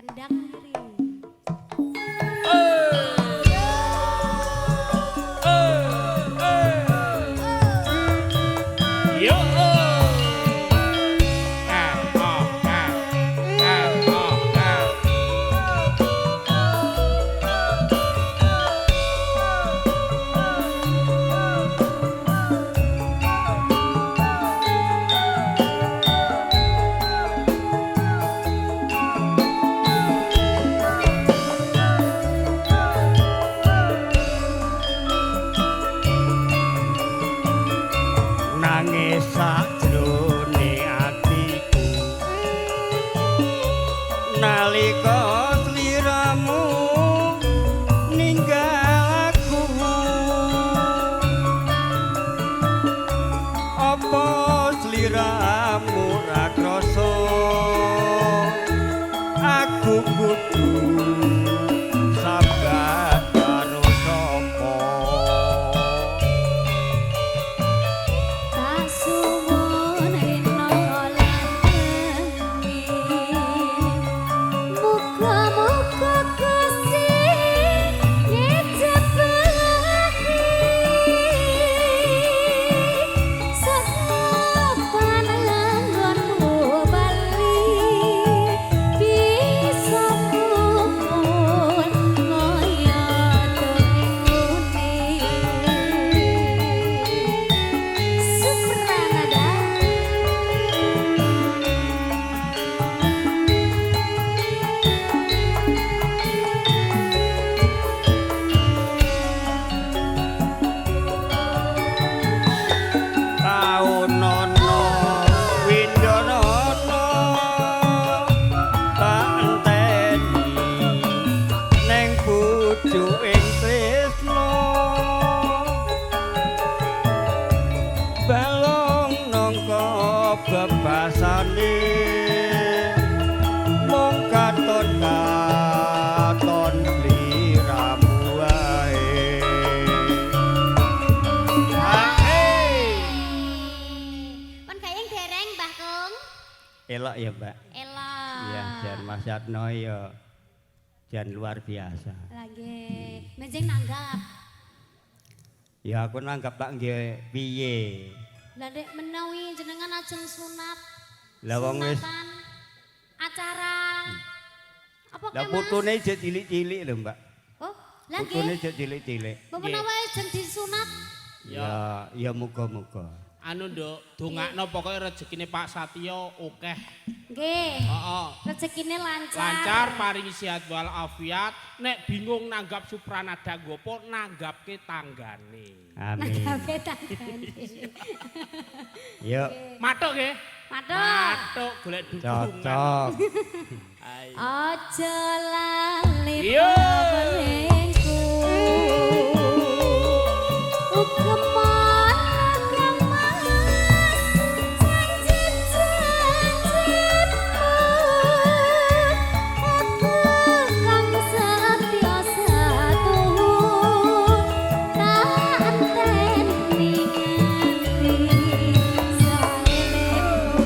Kendang kiri. Nangis sajrone atiku nalika sliramu ninggal aku apa sliramu ra krasa aku kudu sabar karo sapa Tak suwun rino lanengi. Muga-muga Gusti ngejabaki. Sekapan langgonmu bali bisa kumpul ngoyo tengune. Supranada. Taunono windonono tak enteni neng pucuking tresno balong nangka bebasane mung katon sliramu wae Pun gayeng dereng Mbah Kung. elok ya Mbak Elok. ya jan Mas Yatno ya jan luar biasa Lagi menjeng nanggap. ya aku nanggap tak nggih piye Lah Dek menawi jenengan ajeng sunat. lah wong wis Sunatan acara apa lah ke Mas? putune jek cilik-cilik lho Mbak Oh, lagi. putune jek cilik-cilik Mbok menawi ajeng disunat. ya muga-muga Anu nduk, dongakno pokoke rezekine Pak Satyo akeh. Nggih. Heeh. Rezekine lancar. Lancar paringi sehat wal afiat. Nek bingung nanggap Supranada gopo nanggapke tanggane. amin Nanggape tanggane. yuk Matuk nggih. Matuk. Matuk golek dukungan. cocok Ayo. Aja lali Iya. peningku. Ukeman kemas janji-janjimu. Aku kang setya satuhu. Tak enteni nganti saelengku.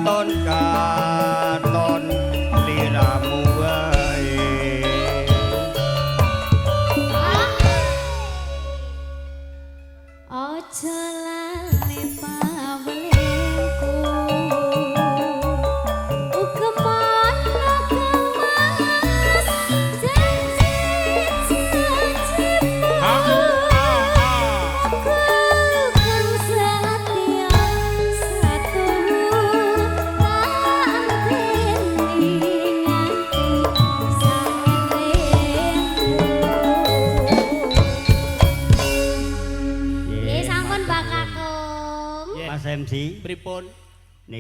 katon katon liramu wae Ojo lali pawelengku Ugeman kemas janji-janjimu Aku kang setia satu tak anteni nganti sampun Mbak Kakung Mas MC Pripun?